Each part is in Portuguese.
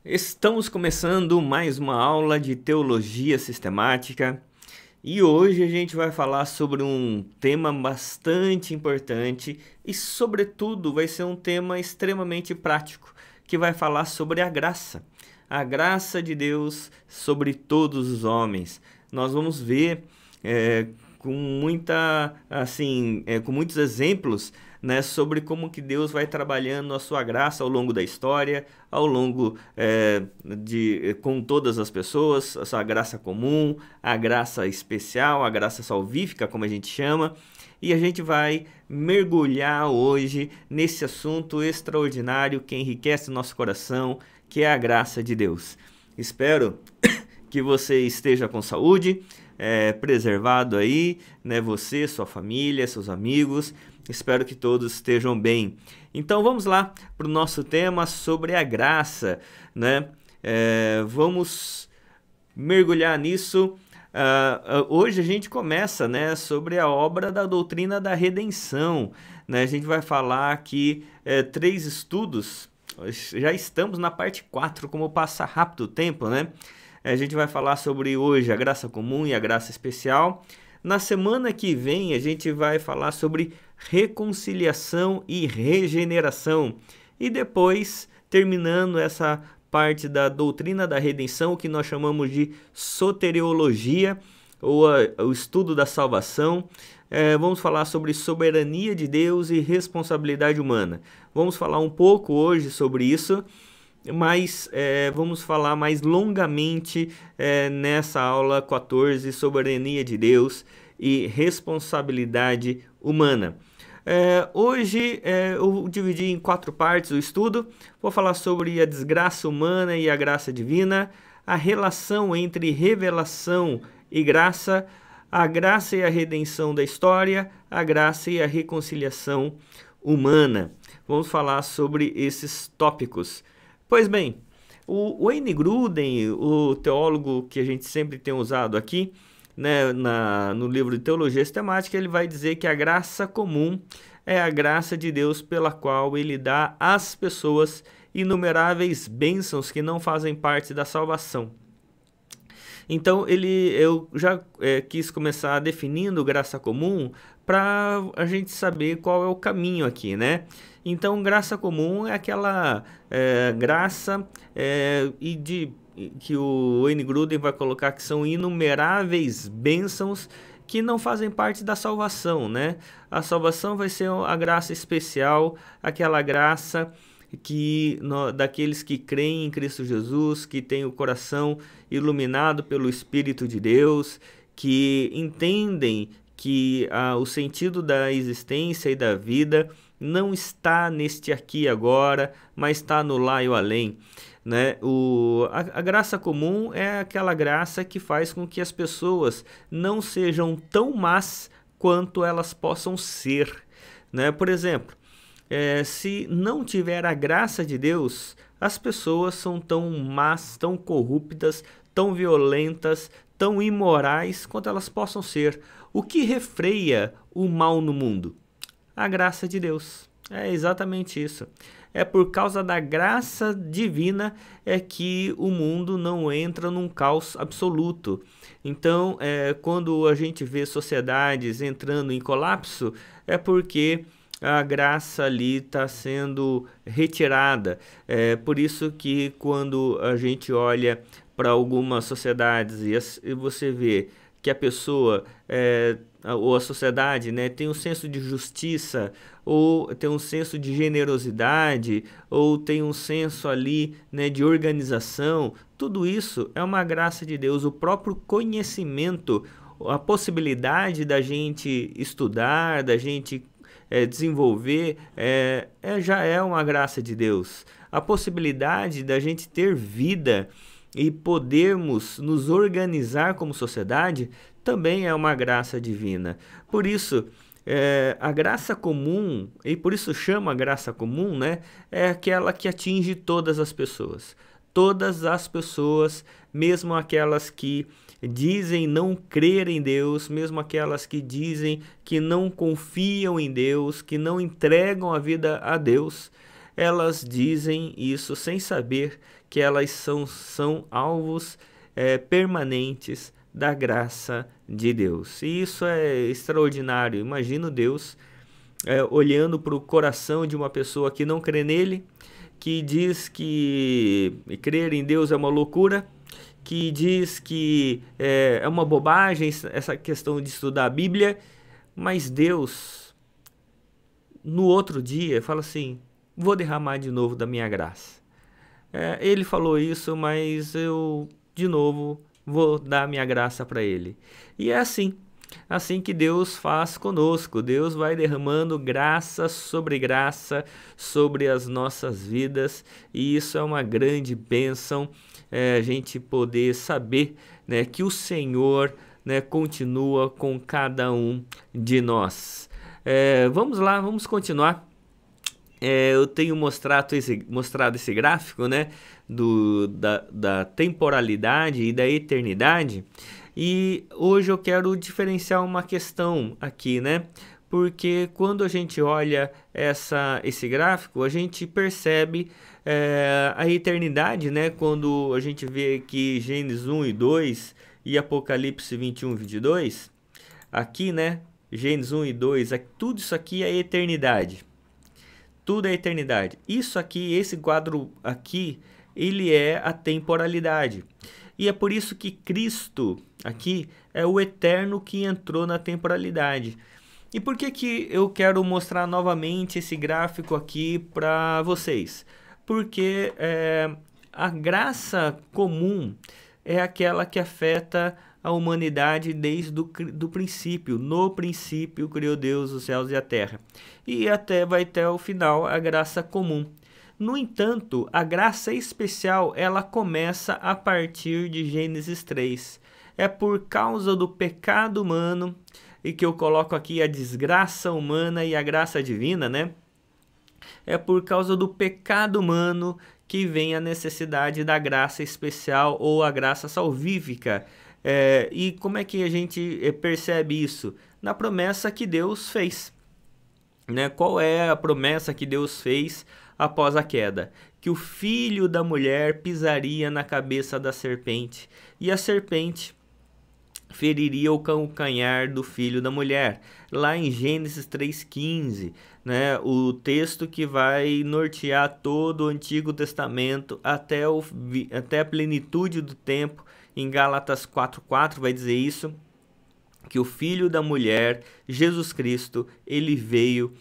Estamos começando mais uma aula de teologia sistemática e hoje a gente vai falar sobre um tema bastante importante e, sobretudo, vai ser um tema extremamente prático, que vai falar sobre a graça de Deus sobre todos os homens. Nós vamos ver com muitos exemplos, né, sobre como que Deus vai trabalhando a sua graça ao longo da história, ao longo com todas as pessoas, a sua graça comum, a graça especial, a graça salvífica, como a gente chama. E a gente vai mergulhar hoje nesse assunto extraordinário que enriquece o nosso coração, que é a graça de Deus. Espero que você esteja com saúde, preservado aí, né? Você, sua família, seus amigos. Espero que todos estejam bem. Então vamos lá para o nosso tema sobre a graça, né? Vamos mergulhar nisso. Hoje a gente começa, né, sobre a obra da doutrina da redenção, né? A gente vai falar aqui 3 estudos. Já estamos na parte 4, como passa rápido o tempo, né? A gente vai falar sobre hoje a graça comum e a graça especial. Na semana que vem a gente vai falar sobre reconciliação e regeneração. E depois, terminando essa parte da doutrina da redenção, o que nós chamamos de soteriologia, ou o estudo da salvação, vamos falar sobre soberania de Deus e responsabilidade humana. Vamos falar um pouco hoje sobre isso, mas vamos falar mais longamente nessa aula 14, soberania de Deus e responsabilidade humana. Hoje eu dividi em 4 partes o estudo. Vou falar sobre a desgraça humana e a graça divina, a relação entre revelação e graça, a graça e a redenção da história, a graça e a reconciliação humana. Vamos falar sobre esses tópicos. Pois bem, o Wayne Grudem, o teólogo que a gente sempre tem usado aqui, né, no livro de Teologia Sistemática, ele vai dizer que a graça comum é a graça de Deus pela qual ele dá às pessoas inumeráveis bênçãos que não fazem parte da salvação. Então eu já quis começar definindo graça comum para a gente saber qual é o caminho aqui, né? Então, graça comum é aquela graça que o Wayne Grudem vai colocar que são inumeráveis bênçãos que não fazem parte da salvação, né? A salvação vai ser a graça especial, aquela graça daqueles que creem em Cristo Jesus, que têm o coração iluminado pelo Espírito de Deus, que entendem que o sentido da existência e da vida não está neste aqui e agora, mas está no lá e o além, né? A graça comum é aquela graça que faz com que as pessoas não sejam tão más quanto elas possam ser, né? Por exemplo, se não tiver a graça de Deus, as pessoas são tão más, tão corruptas, tão violentas, tão imorais quanto elas possam ser. O que refreia o mal no mundo? A graça de Deus. É exatamente isso. É por causa da graça divina que o mundo não entra num caos absoluto. Então, quando a gente vê sociedades entrando em colapso, é porque a graça ali está sendo retirada. É por isso que quando a gente olha para algumas sociedades e você vê que a pessoa ou a sociedade, né, tem um senso de justiça, ou tem um senso de generosidade, ou tem um senso ali, né, de organização, tudo isso é uma graça de Deus. O próprio conhecimento, a possibilidade da gente estudar, da gente desenvolver, já é uma graça de Deus. A possibilidade da gente ter vida e podermos nos organizar como sociedade também é uma graça divina. Por isso, a graça comum, e por isso chama graça comum, né, é aquela que atinge todas as pessoas. Todas as pessoas, mesmo aquelas que dizem não crer em Deus, mesmo aquelas que dizem que não confiam em Deus, que não entregam a vida a Deus, elas dizem isso sem saber que elas são alvos permanentes da graça de Deus. E isso é extraordinário. Imagina Deus olhando para o coração de uma pessoa que não crê nele, que diz que crer em Deus é uma loucura, que diz que é uma bobagem essa questão de estudar a Bíblia, mas Deus, no outro dia, fala assim: vou derramar de novo da minha graça. Ele falou isso, mas eu, de novo, vou dar minha graça para ele. E é assim que Deus faz conosco. Deus vai derramando graça sobre as nossas vidas, e isso é uma grande bênção, a gente poder saber, né, que o Senhor, né, continua com cada um de nós. Vamos lá, vamos continuar. Eu tenho mostrado esse gráfico, né, da temporalidade e da eternidade, e hoje eu quero diferenciar uma questão aqui, né, porque quando a gente olha esse gráfico, a gente percebe a eternidade, né, quando a gente vê aqui Gênesis 1 e 2 e Apocalipse 21 e 22, aqui, né, Gênesis 1 e 2, tudo isso aqui é eternidade. Tudo é eternidade. Isso aqui, esse quadro aqui, ele é a temporalidade. E é por isso que Cristo aqui é o eterno que entrou na temporalidade. E por que eu quero mostrar novamente esse gráfico aqui para vocês? Porque a graça comum é aquela que afeta a humanidade desde do princípio. No princípio criou Deus os céus e a terra. E vai até o final a graça comum. No entanto, a graça especial, ela começa a partir de Gênesis 3. É por causa do pecado humano, e que eu coloco aqui a desgraça humana e a graça divina, né? É por causa do pecado humano que vem a necessidade da graça especial ou a graça salvífica. E como é que a gente percebe isso? Na promessa que Deus fez, né? Qual é a promessa que Deus fez após a queda? Que o filho da mulher pisaria na cabeça da serpente, e a serpente feriria o calcanhar do filho da mulher. Lá em Gênesis 3,15, né? O texto que vai nortear todo o Antigo Testamento até a plenitude do tempo. Em Gálatas 4,4 vai dizer isso, que o Filho da Mulher, Jesus Cristo, ele veio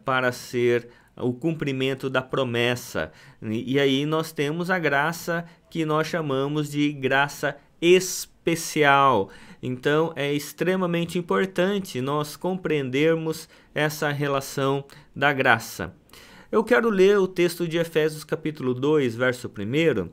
para ser o cumprimento da promessa. E aí nós temos a graça que nós chamamos de graça especial. Então é extremamente importante nós compreendermos essa relação da graça. Eu quero ler o texto de Efésios capítulo 2, verso 1,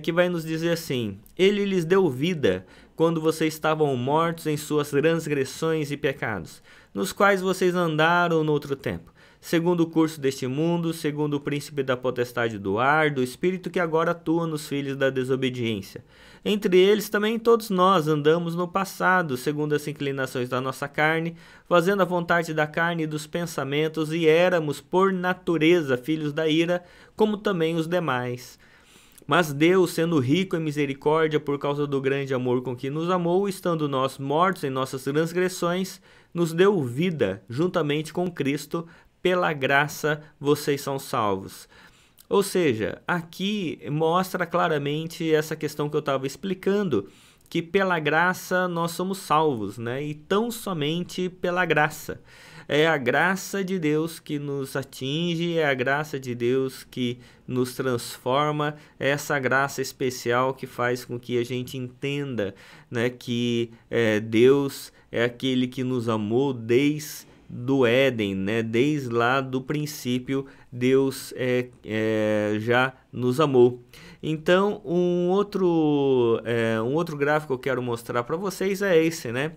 que vai nos dizer assim: Ele lhes deu vida quando vocês estavam mortos em suas transgressões e pecados, nos quais vocês andaram no outro tempo, segundo o curso deste mundo, segundo o príncipe da potestade do ar, do espírito que agora atua nos filhos da desobediência. Entre eles também todos nós andamos no passado, segundo as inclinações da nossa carne, fazendo a vontade da carne e dos pensamentos, e éramos, por natureza, filhos da ira, como também os demais. Mas Deus, sendo rico em misericórdia por causa do grande amor com que nos amou, estando nós mortos em nossas transgressões, nos deu vida juntamente com Cristo. Pela graça vocês são salvos. Ou seja, aqui mostra claramente essa questão que eu estava explicando, que pela graça nós somos salvos, né? E tão somente pela graça. É a graça de Deus que nos atinge, é a graça de Deus que nos transforma, é essa graça especial que faz com que a gente entenda, né, que Deus é aquele que nos amou desde do Éden, né? Desde lá do princípio, Deus já nos amou. Então, um outro gráfico que eu quero mostrar para vocês é esse, né?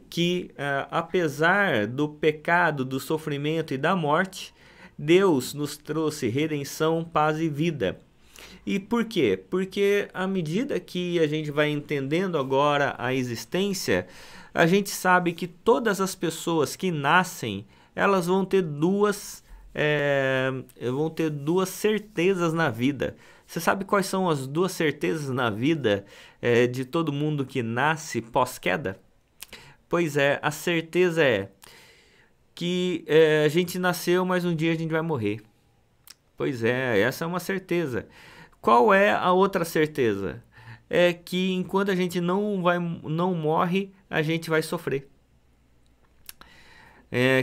Que apesar do pecado, do sofrimento e da morte, Deus nos trouxe redenção, paz e vida. E por quê? Porque à medida que a gente vai entendendo agora a existência, a gente sabe que todas as pessoas que nascem, elas vão ter duas vão ter duas certezas na vida. Você sabe quais são as duas certezas na vida de todo mundo que nasce pós-queda? Pois é, a certeza é que a gente nasceu, mas um dia a gente vai morrer. Pois é, essa é uma certeza. Qual é a outra certeza? É que enquanto a gente não morre, a gente vai sofrer.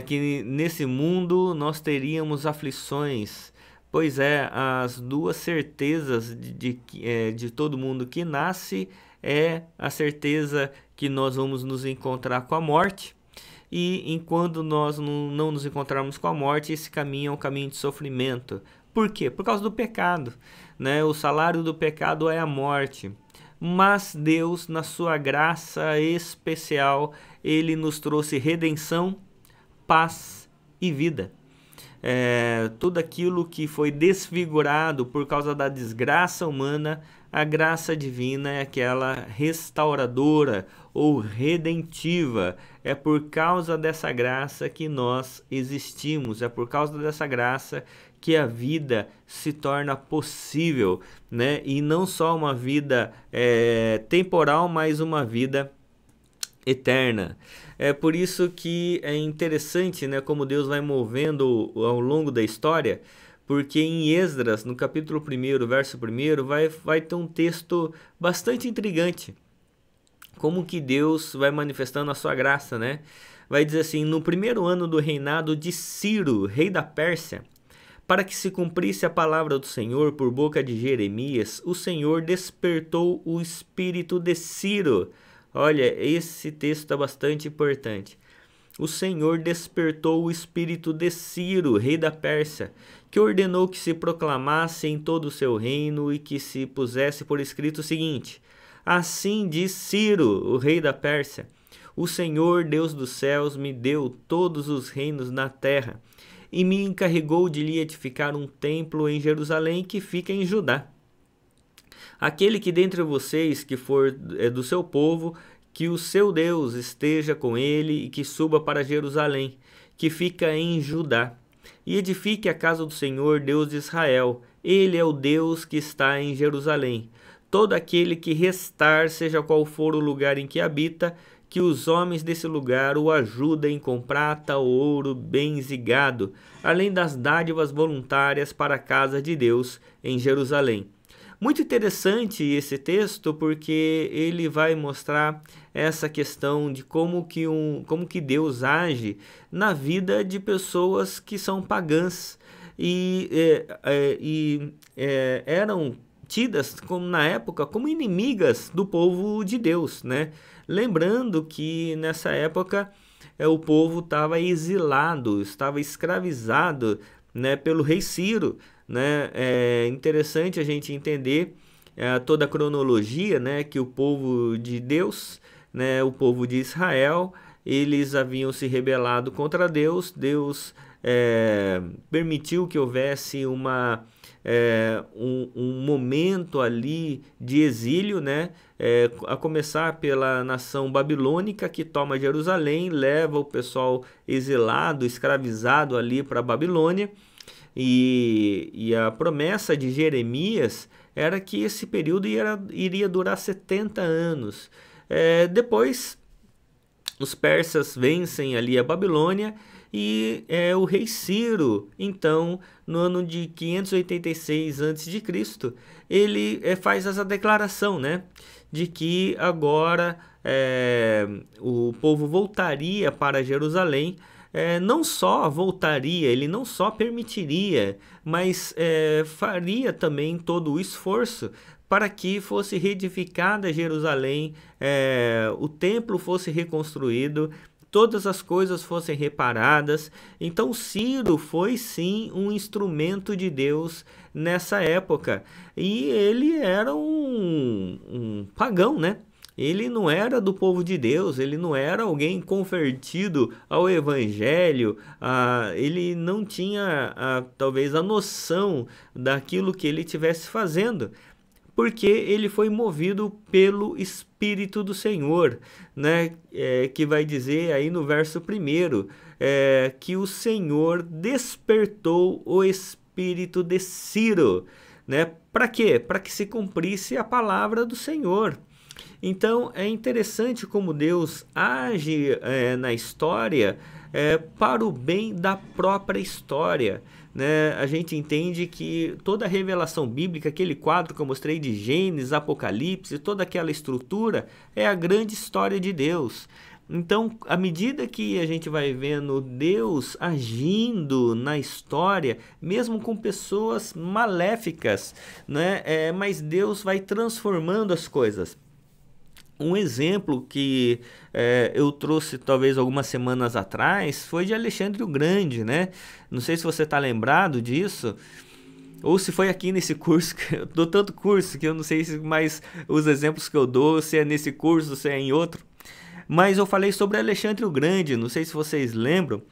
Que nesse mundo nós teríamos aflições. Pois é, as duas certezas de todo mundo que nasce é a certeza que nós vamos nos encontrar com a morte. E enquanto nós não nos encontrarmos com a morte, esse caminho é um caminho de sofrimento. Por quê? Por causa do pecado, né? O salário do pecado é a morte. Mas Deus, na sua graça especial, Ele nos trouxe redenção, paz e vida. Tudo aquilo que foi desfigurado por causa da desgraça humana, a graça divina é aquela restauradora ou redentiva. É por causa dessa graça que nós existimos, é por causa dessa graça que a vida se torna possível, né? E não só uma vida temporal, mas uma vida eterna. É por isso que é interessante, né, como Deus vai movendo ao longo da história, porque em Esdras, no capítulo 1, verso 1, vai ter um texto bastante intrigante. Como que Deus vai manifestando a sua graça, né? Vai dizer assim: no primeiro ano do reinado de Ciro, rei da Pérsia, para que se cumprisse a palavra do Senhor por boca de Jeremias, o Senhor despertou o espírito de Ciro. Olha, esse texto está bastante importante. O Senhor despertou o espírito de Ciro, rei da Pérsia, que ordenou que se proclamasse em todo o seu reino e que se pusesse por escrito o seguinte: assim diz Ciro, o rei da Pérsia: o Senhor, Deus dos céus, me deu todos os reinos na terra e me encarregou de lhe edificar um templo em Jerusalém que fica em Judá. Aquele que dentre vocês que for do seu povo, que o seu Deus esteja com ele e que suba para Jerusalém, que fica em Judá, e edifique a casa do Senhor, Deus de Israel. Ele é o Deus que está em Jerusalém. Todo aquele que restar, seja qual for o lugar em que habita, que os homens desse lugar o ajudem com prata, ouro, bens e gado, além das dádivas voluntárias para a casa de Deus em Jerusalém. Muito interessante esse texto, porque ele vai mostrar essa questão de como que Deus age na vida de pessoas que são pagãs e eram tidas na época como inimigas do povo de Deus, né? Lembrando que nessa época o povo estava exilado, estava escravizado, né, pelo rei Ciro. Né? É interessante a gente entender toda a cronologia, né, que o povo de Deus, né, o povo de Israel, eles haviam se rebelado contra Deus. Deus permitiu que houvesse um momento ali de exílio, né? A começar pela nação babilônica, que toma Jerusalém, leva o pessoal exilado, escravizado ali para a Babilônia. E a promessa de Jeremias era que esse período iria durar 70 anos. Depois, os persas vencem ali a Babilônia e o rei Ciro, então, no ano de 586 a.C., ele faz essa declaração, né, de que agora o povo voltaria para Jerusalém. Não só voltaria, ele não só permitiria, mas faria também todo o esforço para que fosse reedificada Jerusalém, o templo fosse reconstruído, todas as coisas fossem reparadas. Então Ciro foi sim um instrumento de Deus nessa época, e ele era um pagão, né? Ele não era do povo de Deus, ele não era alguém convertido ao evangelho, ele não tinha talvez a noção daquilo que ele estivesse fazendo, porque ele foi movido pelo Espírito do Senhor, né? Que vai dizer aí no verso 1, que o Senhor despertou o espírito de Ciro, né? Para quê? Para que se cumprisse a palavra do Senhor. Então é interessante como Deus age na história para o bem da própria história, né? A gente entende que toda a revelação bíblica, aquele quadro que eu mostrei de Gênesis, Apocalipse, toda aquela estrutura é a grande história de Deus. Então, à medida que a gente vai vendo Deus agindo na história, mesmo com pessoas maléficas, né? Mas Deus vai transformando as coisas. Um exemplo que eu trouxe talvez algumas semanas atrás foi de Alexandre o Grande, né? Não sei se você está lembrado disso, ou se foi aqui nesse curso, que eu dou tanto curso que eu não sei se mais os exemplos que eu dou, se é nesse curso, se é em outro. Mas eu falei sobre Alexandre o Grande, não sei se vocês lembram.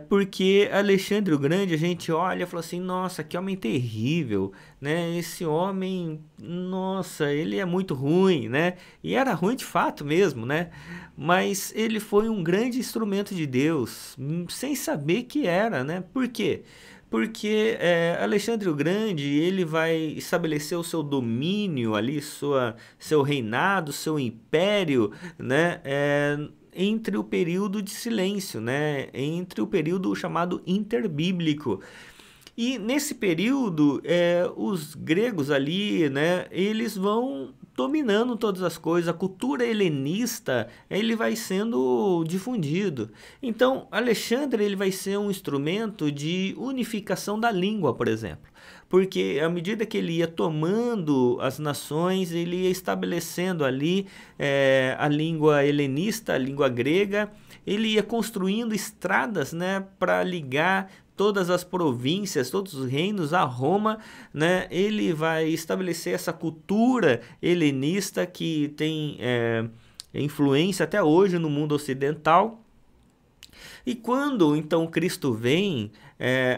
Porque Alexandre o Grande, a gente olha e fala assim, nossa, que homem terrível, né? Esse homem, nossa, ele é muito ruim, né? E era ruim de fato mesmo, né? Mas ele foi um grande instrumento de Deus, sem saber que era, né? Por quê? Porque Alexandre o Grande, ele vai estabelecer o seu domínio ali, seu reinado, seu império, né? Entre o período de silêncio, né? Entre o período chamado interbíblico. E nesse período, os gregos ali, né, eles vão dominando todas as coisas, a cultura helenista, ele vai sendo difundido. Então, Alexandre, ele vai ser um instrumento de unificação da língua, por exemplo. Porque à medida que ele ia tomando as nações, ele ia estabelecendo ali a língua helenista, a língua grega, ele ia construindo estradas, né, para ligar todas as províncias, todos os reinos a Roma, né? Ele vai estabelecer essa cultura helenista que tem influência até hoje no mundo ocidental. E quando então Cristo vem,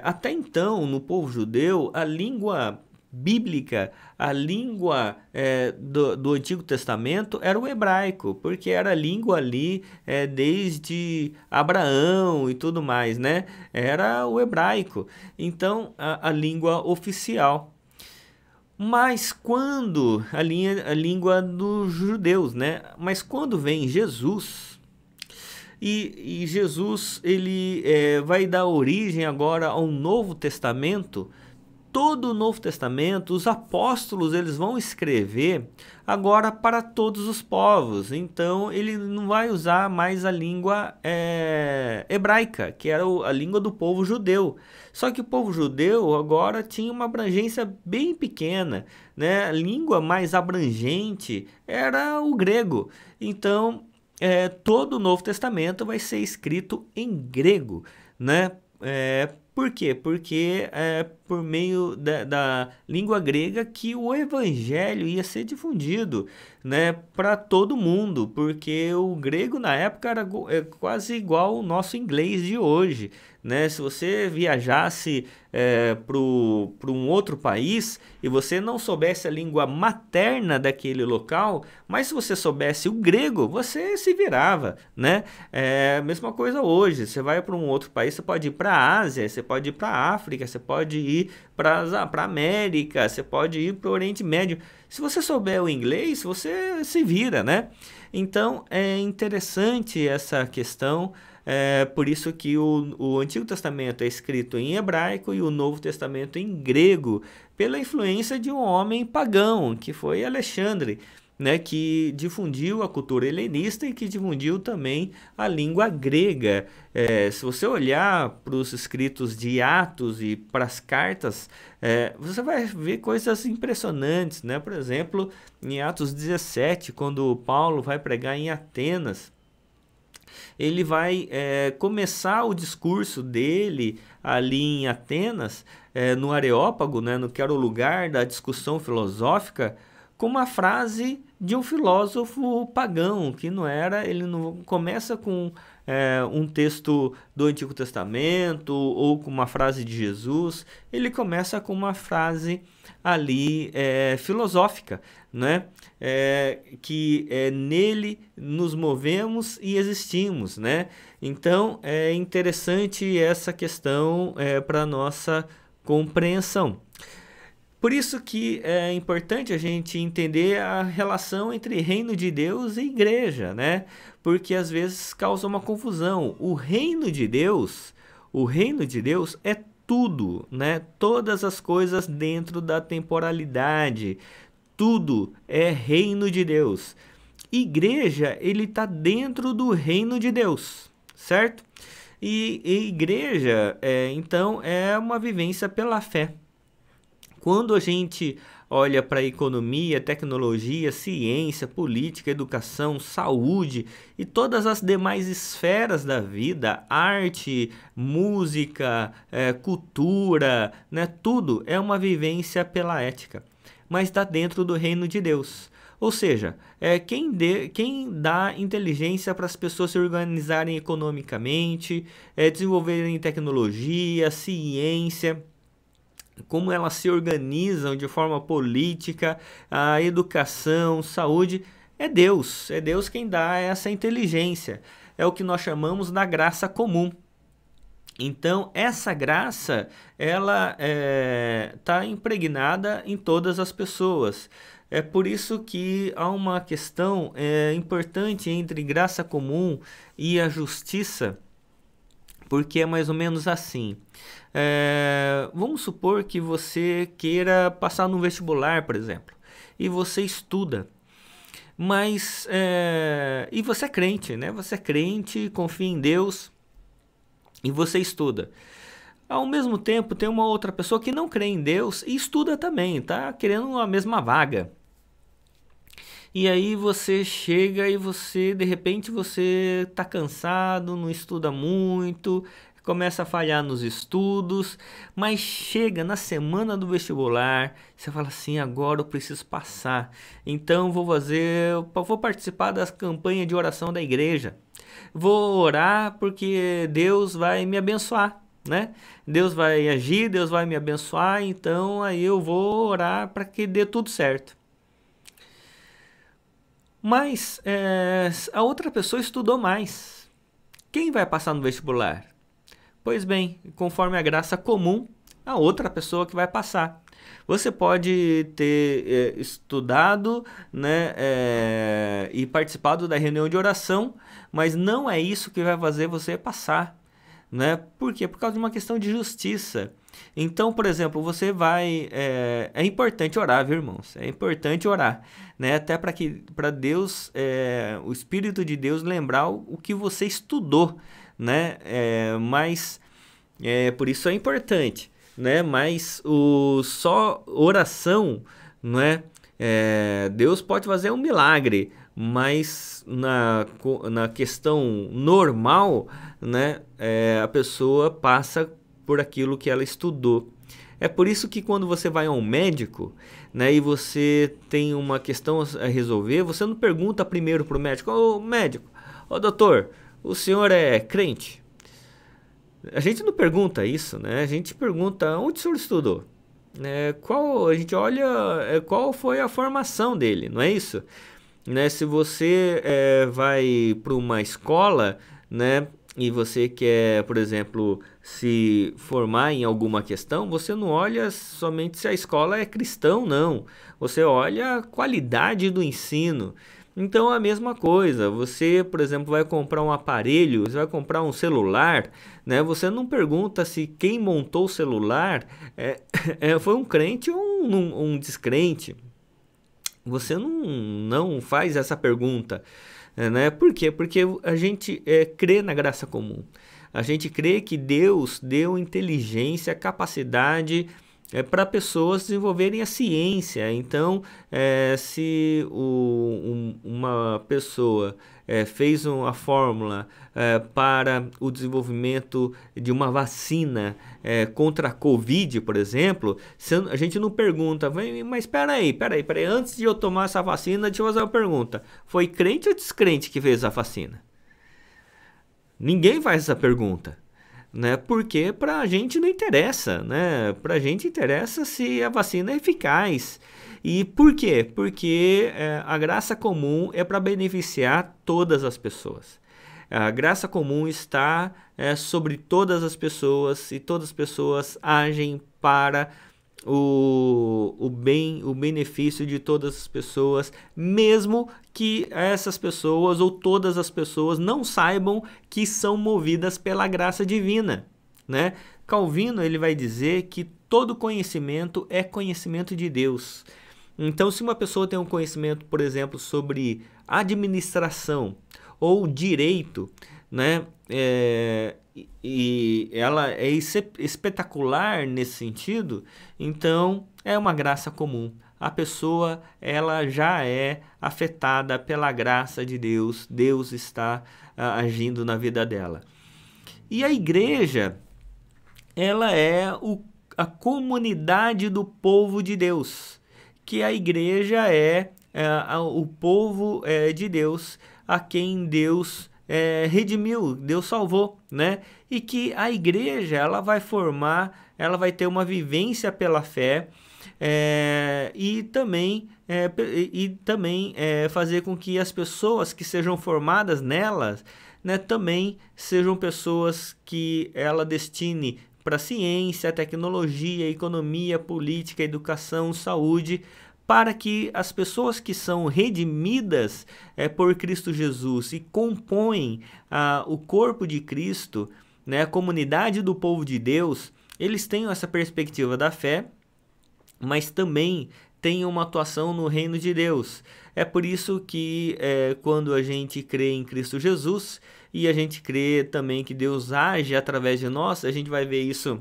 até então no povo judeu, a língua bíblica, a língua do Antigo Testamento era o hebraico, porque era a língua ali desde Abraão e tudo mais, né? Era o hebraico, então a língua oficial. Mas quando a língua dos judeus, né? Mas quando vem Jesus e Jesus ele vai dar origem agora ao Novo Testamento. Todo o Novo Testamento, os apóstolos, eles vão escrever agora para todos os povos. Então, ele não vai usar mais a língua hebraica, que era a língua do povo judeu. Só que o povo judeu agora tinha uma abrangência bem pequena, né? A língua mais abrangente era o grego. Então, todo o Novo Testamento vai ser escrito em grego, né? Por quê? Porque é por meio da língua grega que o evangelho ia ser difundido, né, para todo mundo, porque o grego na época era quase igual ao nosso inglês de hoje, né? Se você viajasse para um outro país e você não soubesse a língua materna daquele local, mas se você soubesse o grego, você se virava, né? A mesma coisa hoje, você vai para um outro país, você pode ir para a Ásia, você pode ir para a África, você pode ir para a América, você pode ir para o Oriente Médio. Se você souber o inglês, você se vira, né? Então é interessante essa questão. Por isso que o Antigo Testamento é escrito em hebraico e o Novo Testamento em grego, pela influência de um homem pagão, que foi Alexandre, né, que difundiu a cultura helenista e que difundiu também a língua grega. Se você olhar para os escritos de Atos e para as cartas, você vai ver coisas impressionantes, né? Por exemplo, em Atos 17, quando Paulo vai pregar em Atenas, ele vai começar o discurso dele ali em Atenas, no Areópago, né, no que era o lugar da discussão filosófica, com uma frase de um filósofo pagão, que não era, ele não começa com um texto do Antigo Testamento ou com uma frase de Jesus, ele começa com uma frase ali filosófica, né? Que nele nos movemos e existimos, né? Então é interessante essa questão para nossa compreensão. Por isso que é importante a gente entender a relação entre reino de Deus e igreja, né? Porque às vezes causa uma confusão. O reino de Deus é tudo, né? Todas as coisas dentro da temporalidade, tudo é reino de Deus. Igreja, ele está dentro do reino de Deus, certo? E igreja, então, é uma vivência pela fé. Quando a gente olha para economia, tecnologia, ciência, política, educação, saúde e todas as demais esferas da vida, arte, música, cultura, né, tudo é uma vivência pela ética, mas está dentro do reino de Deus. Ou seja, quem dá inteligência para as pessoas se organizarem economicamente, desenvolverem tecnologia, ciência, como elas se organizam de forma política, a educação, saúde, é Deus. É Deus quem dá essa inteligência. É o que nós chamamos da graça comum. Então, essa graça, ela está impregnada em todas as pessoas. É por isso que há uma questão importante entre graça comum e a justiça, porque é mais ou menos assim. Vamos supor que você queira passar no vestibular, por exemplo, e você estuda, mas e você é crente, né? Você é crente, confia em Deus e você estuda. Ao mesmo tempo, tem uma outra pessoa que não crê em Deus e estuda também, tá querendo a mesma vaga. E aí você chega e de repente você tá cansado, não estuda muito, começa a falhar nos estudos, mas chega na semana do vestibular, você fala assim, agora eu preciso passar. Então vou participar das campanhas de oração da igreja. Vou orar porque Deus vai me abençoar, né? Deus vai agir, Deus vai me abençoar, então aí eu vou orar para que dê tudo certo. Mas a outra pessoa estudou mais. Quem vai passar no vestibular? Pois bem, conforme a graça comum, a outra pessoa que vai passar. Você pode ter estudado, né, e participado da reunião de oração, mas não é isso que vai fazer você passar, né? Por quê? Por causa de uma questão de justiça. Então, por exemplo, você vai... É importante orar, viu, irmãos? É importante orar, né? Até para Deus, o Espírito de Deus lembrar o que você estudou, né? Mas por isso é importante, né? Mas só oração, não é? Deus pode fazer um milagre, mas na questão normal, né? A pessoa passa por aquilo que ela estudou. É por isso que quando você vai a um médico, né, e você tem uma questão a resolver, você não pergunta primeiro para o médico, ô médico, ô doutor, o senhor é crente? A gente não pergunta isso, né? A gente pergunta onde o senhor estudou? A gente olha qual foi a formação dele, não é isso? Né? Se você vai para uma escola, né, e você quer, por exemplo, se formar em alguma questão, você não olha somente se a escola é cristã, não. Você olha a qualidade do ensino. Então, a mesma coisa, você, por exemplo, vai comprar um aparelho, você vai comprar um celular, né? Você não pergunta se quem montou o celular foi um crente ou um descrente. Você não faz essa pergunta, né? Por quê? Porque a gente crê na graça comum. A gente crê que Deus deu inteligência, capacidade para pessoas desenvolverem a ciência. Então, se uma pessoa fez uma fórmula para o desenvolvimento de uma vacina contra a Covid, por exemplo, a gente não pergunta, mas espera aí, antes de eu tomar essa vacina, deixa eu fazer uma pergunta. Foi crente ou descrente que fez a vacina? Ninguém faz essa pergunta, né? Porque para a gente não interessa, né? Para a gente interessa se a vacina é eficaz. E por quê? Porque a graça comum é para beneficiar todas as pessoas. A graça comum está sobre todas as pessoas e todas as pessoas agem para o bem, o benefício de todas as pessoas, mesmo que essas pessoas ou todas as pessoas não saibam que são movidas pela graça divina, né? Calvino ele vai dizer que todo conhecimento é conhecimento de Deus. Então, se uma pessoa tem um conhecimento, por exemplo, sobre administração ou direito, né? E ela é espetacular nesse sentido, então é uma graça comum. A pessoa ela já é afetada pela graça de Deus, Deus está agindo na vida dela. E a igreja, ela é a comunidade do povo de Deus, que a igreja é o povo de Deus, a quem Deus redimiu, Deus salvou, né? E que a igreja ela vai formar, ela vai ter uma vivência pela fé e também fazer com que as pessoas que sejam formadas nelas, né, também sejam pessoas que ela destine para ciência, tecnologia, economia, política, educação, saúde, para que as pessoas que são redimidas por Cristo Jesus e compõem o corpo de Cristo, né, a comunidade do povo de Deus, eles tenham essa perspectiva da fé, mas também tenham uma atuação no reino de Deus. É por isso que quando a gente crê em Cristo Jesus e a gente crê também que Deus age através de nós, a gente vai ver isso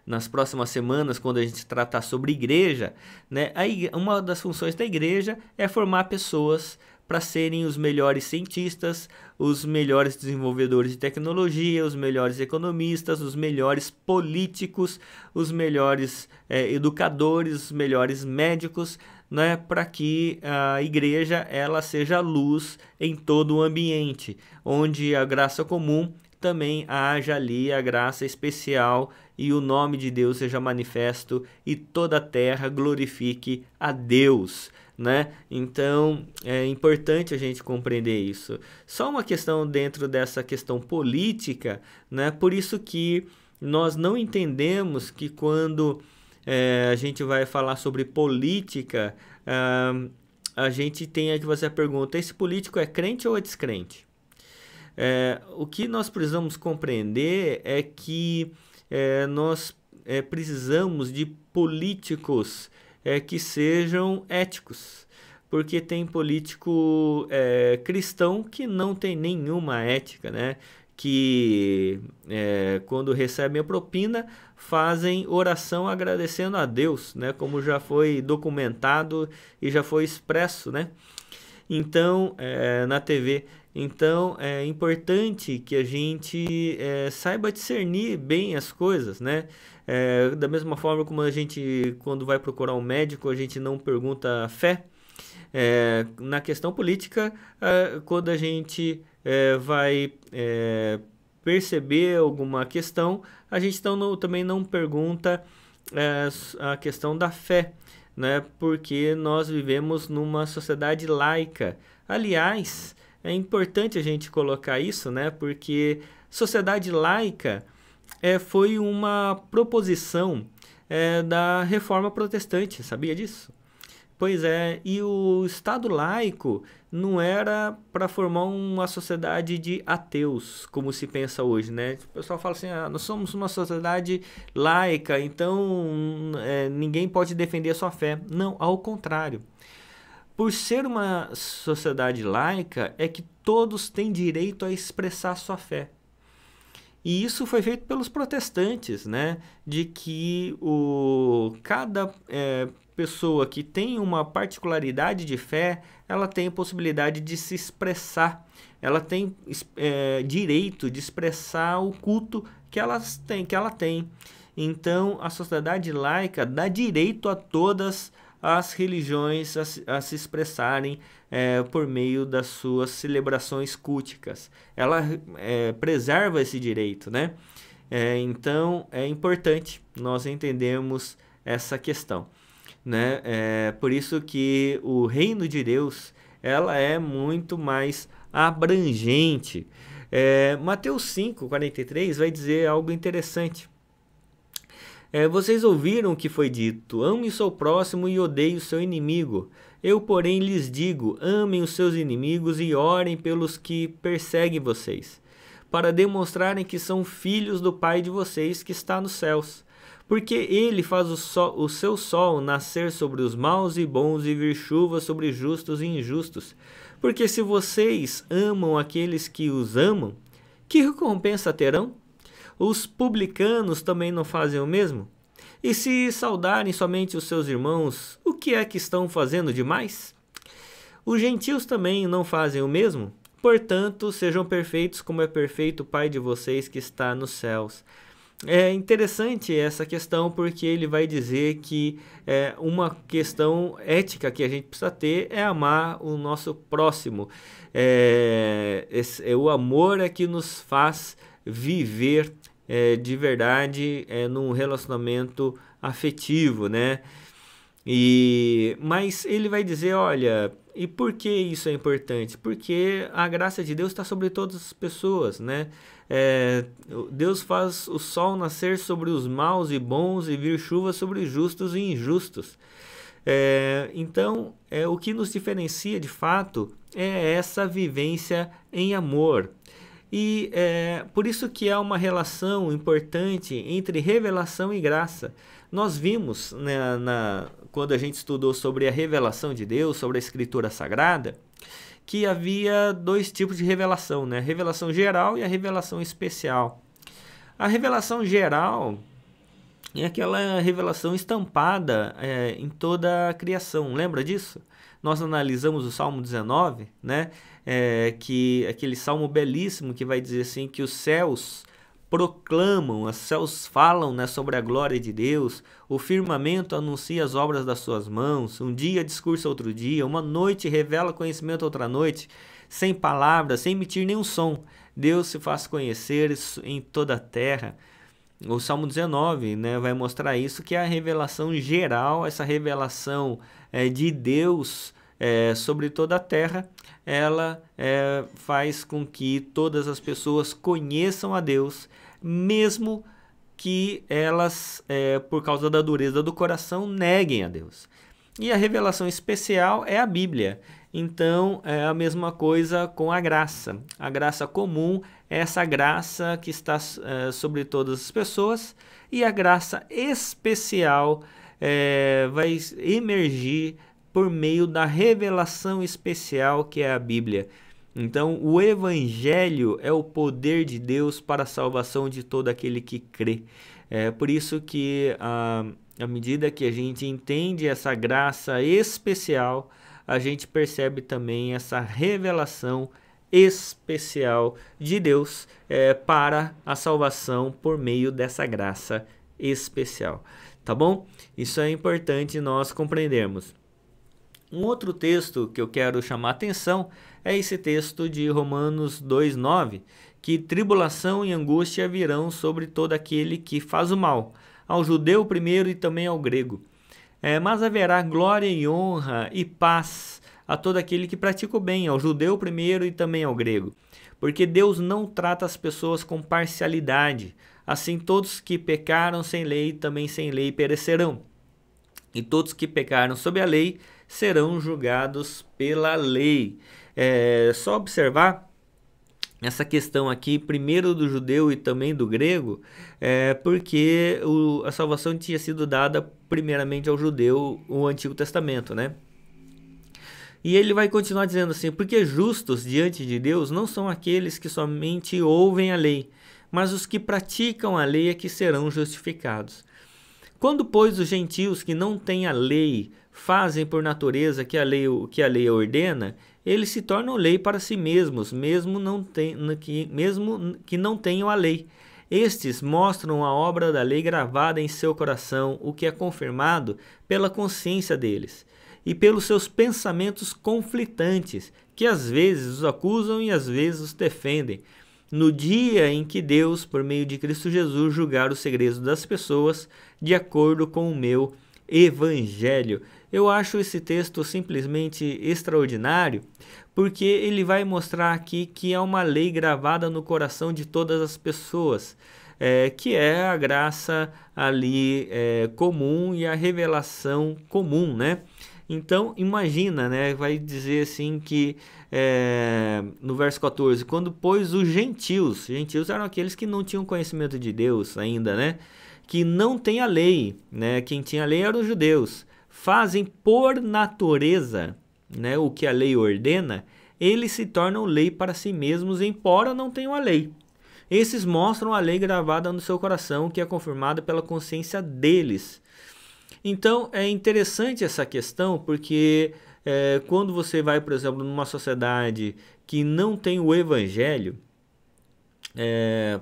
nas próximas semanas, quando a gente tratar sobre igreja, né? Uma das funções da igreja é formar pessoas para serem os melhores cientistas, os melhores desenvolvedores de tecnologia, os melhores economistas, os melhores políticos, os melhores educadores, os melhores médicos, né? Para que a igreja ela seja luz em todo o ambiente, onde a graça comum também haja ali a graça especial e o nome de Deus seja manifesto e toda a terra glorifique a Deus, né? Então é importante a gente compreender isso. Só uma questão dentro dessa questão política, né? Por isso que nós não entendemos que quando a gente vai falar sobre política, a gente tem que fazer a pergunta: esse político é crente ou é descrente? O que nós precisamos compreender é que nós precisamos de políticos que sejam éticos, porque tem político cristão que não tem nenhuma ética, né? Que quando recebem a propina fazem oração agradecendo a Deus, né? Como já foi documentado e já foi expresso, né? Então, na TV. Então, é importante que a gente saiba discernir bem as coisas, né? Da mesma forma como a gente, quando vai procurar um médico, a gente não pergunta fé. Na questão política, quando a gente vai perceber alguma questão, a gente também não pergunta a questão da fé, né? Porque nós vivemos numa sociedade laica. Aliás, é importante a gente colocar isso, né? Porque sociedade laica foi uma proposição da Reforma Protestante, sabia disso? Pois é, e o Estado laico não era para formar uma sociedade de ateus, como se pensa hoje, né? O pessoal fala assim, nós somos uma sociedade laica, então ninguém pode defender a sua fé. Não, ao contrário. Por ser uma sociedade laica, é que todos têm direito a expressar sua fé. E isso foi feito pelos protestantes, né? De que cada pessoa que tem uma particularidade de fé, ela tem a possibilidade de se expressar. Ela tem direito de expressar o culto que ela tem. Então, a sociedade laica dá direito a todas as religiões a se expressarem por meio das suas celebrações culticas. Ela preserva esse direito, né? Então, é importante nós entendermos essa questão, né? Por isso que o reino de Deus, ela é muito mais abrangente. Mateus 5:43 vai dizer algo interessante. Vocês ouviram o que foi dito: ame o seu próximo e odeie o seu inimigo. Eu, porém, lhes digo: amem os seus inimigos e orem pelos que perseguem vocês, para demonstrarem que são filhos do Pai de vocês que está nos céus. Porque ele faz o seu sol nascer sobre os maus e bons e vir chuva sobre justos e injustos. Porque se vocês amam aqueles que os amam, que recompensa terão? Os publicanos também não fazem o mesmo? E se saudarem somente os seus irmãos, o que é que estão fazendo demais? Os gentios também não fazem o mesmo? Portanto, sejam perfeitos como é perfeito o Pai de vocês que está nos céus. É interessante essa questão porque ele vai dizer que uma questão ética que a gente precisa ter é amar o nosso próximo. O amor é que nos faz viver de verdade num relacionamento afetivo, né? Mas ele vai dizer, olha, e por que isso é importante? Porque a graça de Deus está sobre todas as pessoas, né? Deus faz o sol nascer sobre os maus e bons e vir chuva sobre justos e injustos. Então, o que nos diferencia de fato é essa vivência em amor. E por isso que há uma relação importante entre revelação e graça. Nós vimos, né, quando a gente estudou sobre a revelação de Deus, sobre a Escritura Sagrada, que havia dois tipos de revelação, né? A revelação geral e a revelação especial. A revelação geral é aquela revelação estampada em toda a criação. Lembra disso? Nós analisamos o Salmo 19, né? Que aquele salmo belíssimo que vai dizer assim que os céus proclamam, os céus falam, né, sobre a glória de Deus, o firmamento anuncia as obras das suas mãos, um dia discursa outro dia, uma noite revela conhecimento outra noite, sem palavras, sem emitir nenhum som, Deus se faz conhecer em toda a terra. O Salmo 19, né, vai mostrar isso, que é a revelação geral, essa revelação de Deus sobre toda a terra, ela faz com que todas as pessoas conheçam a Deus, mesmo que elas, por causa da dureza do coração, neguem a Deus. E a revelação especial é a Bíblia. Então, é a mesma coisa com a graça. A graça comum é essa graça que está sobre todas as pessoas, e a graça especial vai emergir por meio da revelação especial que é a Bíblia. Então, o Evangelho é o poder de Deus para a salvação de todo aquele que crê. Por isso que, à medida que a gente entende essa graça especial, a gente percebe também essa revelação especial de Deus para a salvação por meio dessa graça especial. Tá bom? Isso é importante nós compreendermos. Um outro texto que eu quero chamar a atenção é esse texto de Romanos 2:9, que tribulação e angústia virão sobre todo aquele que faz o mal, ao judeu primeiro e também ao grego. Mas haverá glória e honra e paz a todo aquele que pratica o bem, ao judeu primeiro e também ao grego. Porque Deus não trata as pessoas com parcialidade. Assim, todos que pecaram sem lei, também sem lei perecerão. E todos que pecaram sob a lei serão julgados pela lei. Só observar essa questão aqui, primeiro do judeu e também do grego, porque a salvação tinha sido dada primeiramente ao judeu, o Antigo Testamento, né? E ele vai continuar dizendo assim: porque justos diante de Deus não são aqueles que somente ouvem a lei, mas os que praticam a lei é que serão justificados. Quando, pois, os gentios que não têm a lei fazem por natureza que a lei ordena, eles se tornam lei para si mesmos, mesmo que não tenham a lei. Estes mostram a obra da lei gravada em seu coração, o que é confirmado pela consciência deles e pelos seus pensamentos conflitantes, que às vezes os acusam e às vezes os defendem. No dia em que Deus, por meio de Cristo Jesus, julgar os segredos das pessoas de acordo com o meu evangelho. Eu acho esse texto simplesmente extraordinário, porque ele vai mostrar aqui que é uma lei gravada no coração de todas as pessoas, que é a graça ali comum e a revelação comum, né? Então, imagina, né? Vai dizer assim que no verso 14, quando pois os gentios eram aqueles que não tinham conhecimento de Deus ainda, né? Que não tem a lei, né? Quem tinha a lei eram os judeus. Fazem por natureza, né, o que a lei ordena, eles se tornam lei para si mesmos, embora não tenham a lei. Esses mostram a lei gravada no seu coração, que é confirmada pela consciência deles. Então, é interessante essa questão, porque quando você vai, por exemplo, numa sociedade que não tem o evangelho,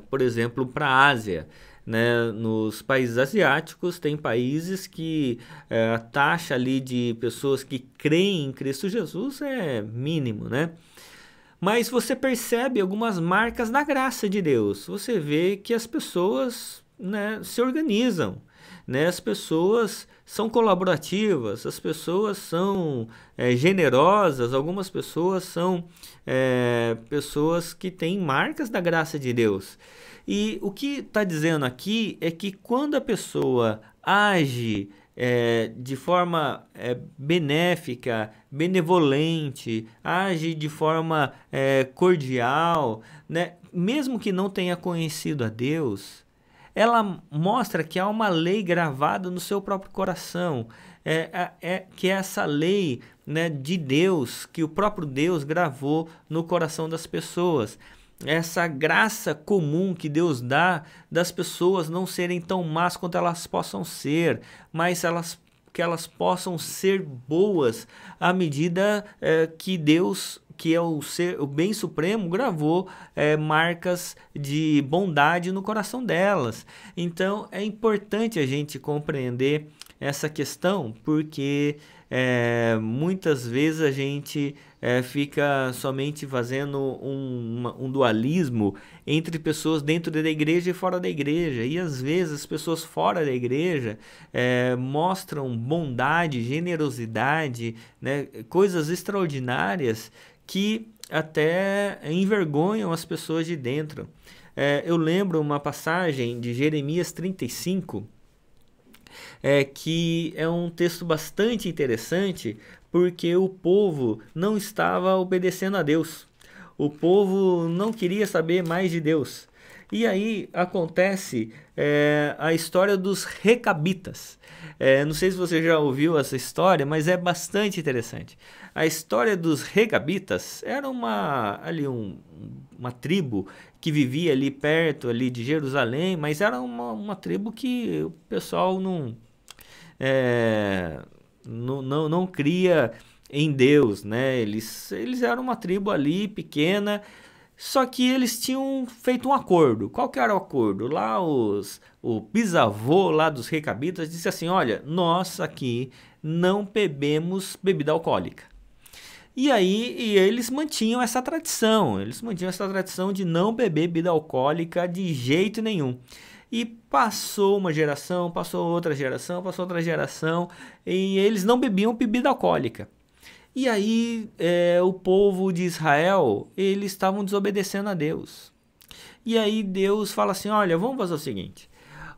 por exemplo, para a Ásia, né, nos países asiáticos, tem países que a taxa ali de pessoas que creem em Cristo Jesus é mínimo, né? Mas você percebe algumas marcas da graça de Deus. Você vê que as pessoas, né, se organizam, né? As pessoas são colaborativas, as pessoas são generosas, algumas pessoas são pessoas que têm marcas da graça de Deus. E o que está dizendo aqui é que quando a pessoa age de forma benéfica, benevolente, age de forma cordial, né? Mesmo que não tenha conhecido a Deus, ela mostra que há uma lei gravada no seu próprio coração, que é essa lei, né, de Deus, que o próprio Deus gravou no coração das pessoas. Essa graça comum que Deus dá das pessoas não serem tão más quanto elas possam ser, mas que elas possam ser boas à medida que Deus, que é o bem supremo, gravou marcas de bondade no coração delas. Então é importante a gente compreender essa questão, porque muitas vezes a gente fica somente fazendo um dualismo entre pessoas dentro da igreja e fora da igreja, e às vezes as pessoas fora da igreja mostram bondade, generosidade, né, coisas extraordinárias que até envergonham as pessoas de dentro. Eu lembro uma passagem de Jeremias 35, que é um texto bastante interessante, porque o povo não estava obedecendo a Deus. O povo não queria saber mais de Deus. E aí acontece a história dos recabitas. Não sei se você já ouviu essa história, mas é bastante interessante. A história dos recabitas era uma tribo que vivia ali perto ali de Jerusalém, mas era uma tribo que o pessoal não cria em Deus, né? Eles eram uma tribo ali pequena, só que eles tinham feito um acordo. Qual que era o acordo? Lá o bisavô lá dos recabitas disse assim: olha, nós aqui não bebemos bebida alcoólica. E eles mantinham essa tradição, de não beber bebida alcoólica de jeito nenhum. E passou uma geração, passou outra geração, e eles não bebiam bebida alcoólica. E aí o povo de Israel, eles estavam desobedecendo a Deus. E aí Deus fala assim: olha, vamos fazer o seguinte,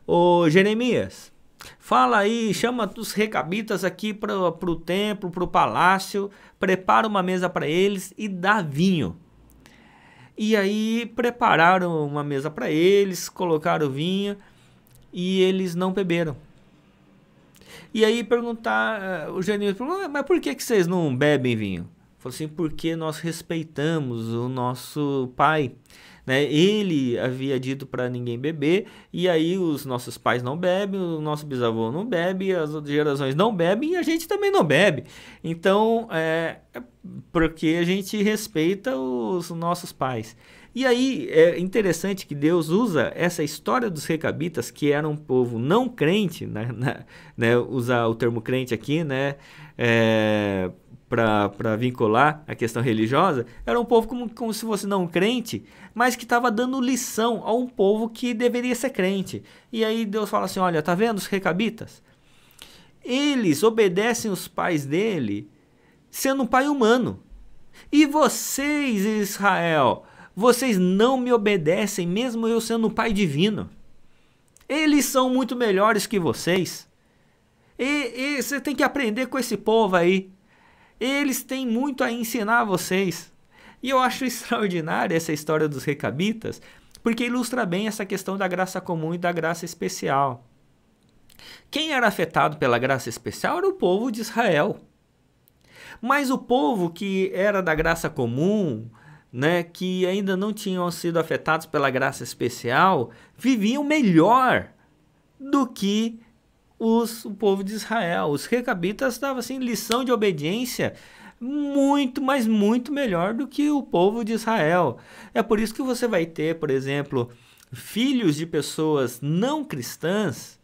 ô Jeremias, fala aí, chama os recabitas aqui para o templo, para o palácio, prepara uma mesa para eles e dá vinho. E aí prepararam uma mesa para eles, colocaram vinho e eles não beberam. E aí o Jeremias perguntou: mas por que vocês não bebem vinho? Falou assim: porque nós respeitamos o nosso pai, né? Ele havia dito para ninguém beber, e aí os nossos pais não bebem, o nosso bisavô não bebe, as outras gerações não bebem e a gente também não bebe. Então porque a gente respeita os nossos pais. E aí é interessante que Deus usa essa história dos recabitas, que era um povo não crente, né, usar o termo crente aqui, né, para vincular a questão religiosa, era um povo como se fosse não crente, mas que estava dando lição a um povo que deveria ser crente. E aí Deus fala assim, olha, tá vendo os recabitas? Eles obedecem os pais dele sendo um pai humano. E vocês, Israel, vocês não me obedecem, mesmo eu sendo um pai divino. Eles são muito melhores que vocês. E você tem que aprender com esse povo aí. Eles têm muito a ensinar a vocês. E eu acho extraordinária essa história dos recabitas, porque ilustra bem essa questão da graça comum e da graça especial. Quem era afetado pela graça especial era o povo de Israel. Mas o povo que era da graça comum, né, que ainda não tinham sido afetados pela graça especial, viviam melhor do que o povo de Israel. Os recabitas davam assim, lição de obediência muito, mas muito melhor do que o povo de Israel. É por isso que você vai ter, por exemplo, filhos de pessoas não cristãs,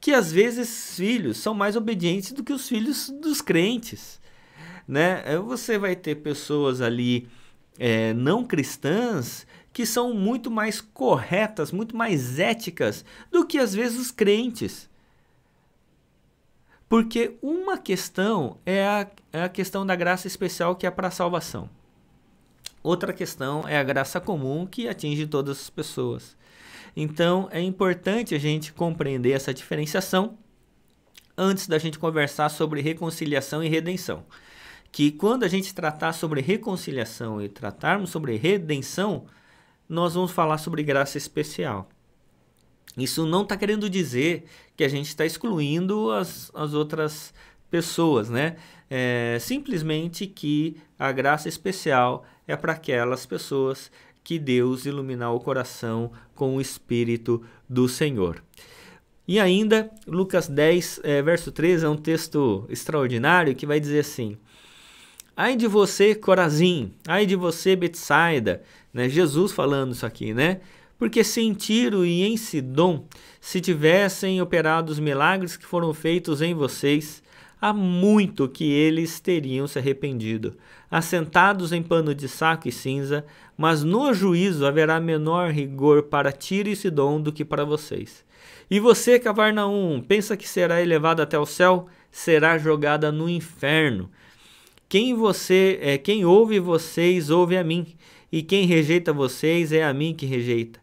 que às vezes esses filhos são mais obedientes do que os filhos dos crentes, né? Você vai ter pessoas ali não cristãs que são muito mais corretas, muito mais éticas do que às vezes os crentes. Porque uma questão é a questão da graça especial, que é para a salvação. Outra questão é a graça comum, que atinge todas as pessoas. Então, é importante a gente compreender essa diferenciação antes da gente conversar sobre reconciliação e redenção. Que quando a gente tratar sobre reconciliação e tratarmos sobre redenção, nós vamos falar sobre graça especial. Isso não está querendo dizer que a gente está excluindo as outras pessoas, né? Simplesmente que a graça especial é para aquelas pessoas que Deus iluminar o coração com o Espírito do Senhor. E ainda, Lucas 10, verso 13, é um texto extraordinário que vai dizer assim: ai de você, Corazim, ai de você, Betsaida, né? Jesus falando isso aqui, né? Porque se em Tiro e em Sidom se tivessem operado os milagres que foram feitos em vocês, há muito que eles teriam se arrependido, assentados em pano de saco e cinza, mas no juízo haverá menor rigor para Tiro e Sidom do que para vocês. E você, Cafarnaum, pensa que será elevado até o céu? Será jogada no inferno. Quem ouve vocês, ouve a mim, e quem rejeita vocês, é a mim que rejeita.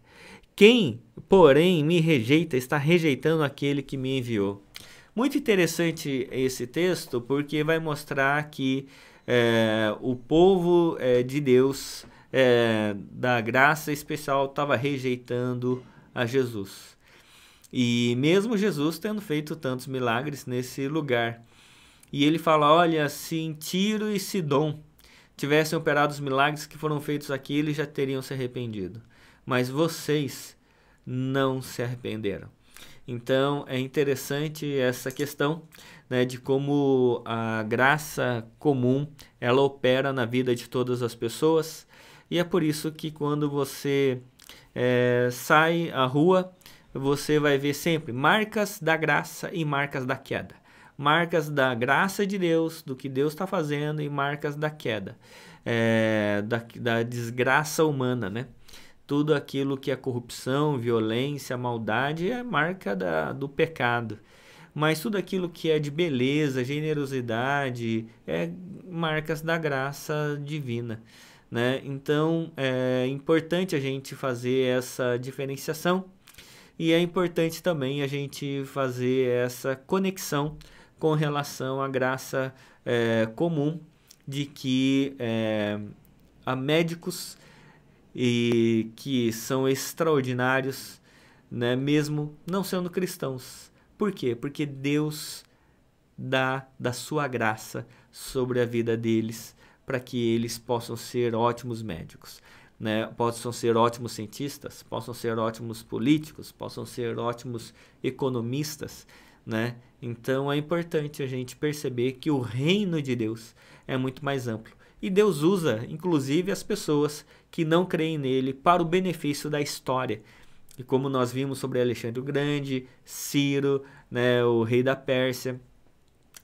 Quem, porém, me rejeita, está rejeitando aquele que me enviou. Muito interessante esse texto, porque vai mostrar que o povo de Deus, da graça especial, estava rejeitando a Jesus. E mesmo Jesus tendo feito tantos milagres nesse lugar. E ele fala, olha, se em Tiro e Sidom tivessem operado os milagres que foram feitos aqui, eles já teriam se arrependido. Mas vocês não se arrependeram. Então, é interessante essa questão, né, de como a graça comum, ela opera na vida de todas as pessoas. E é por isso que quando você sai à rua, você vai ver sempre marcas da graça e marcas da queda. Marcas da graça de Deus, do que Deus está fazendo, e marcas da queda, da desgraça humana, né? Tudo aquilo que é corrupção, violência, maldade é marca do pecado. Mas tudo aquilo que é de beleza, generosidade, é marcas da graça divina, né? Então, é importante a gente fazer essa diferenciação, e é importante também a gente fazer essa conexão com relação à graça comum, de que há médicos e que são extraordinários, né, mesmo não sendo cristãos. Por quê? Porque Deus dá da sua graça sobre a vida deles, para que eles possam ser ótimos médicos, né? Possam ser ótimos cientistas, possam ser ótimos políticos, possam ser ótimos economistas, né? Então é importante a gente perceber que o reino de Deus é muito mais amplo E Deus usa, inclusive, as pessoas que não creem nele para o benefício da história. E como nós vimos sobre Alexandre o Grande, Ciro, né, o rei da Pérsia,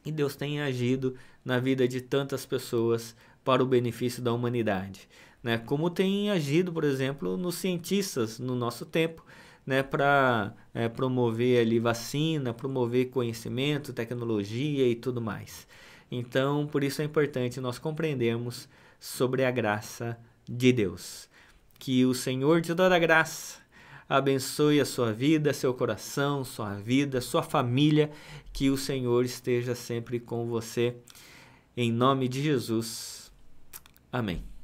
e Deus tem agido na vida de tantas pessoas para o benefício da humanidade, né? Como tem agido, por exemplo, nos cientistas no nosso tempo, né, para promover ali vacina, promover conhecimento, tecnologia e tudo mais. Então, por isso é importante nós compreendermos sobre a graça de Deus. Que o Senhor de toda a graça abençoe a sua vida, seu coração, sua vida, sua família. Que o Senhor esteja sempre com você. Em nome de Jesus. Amém.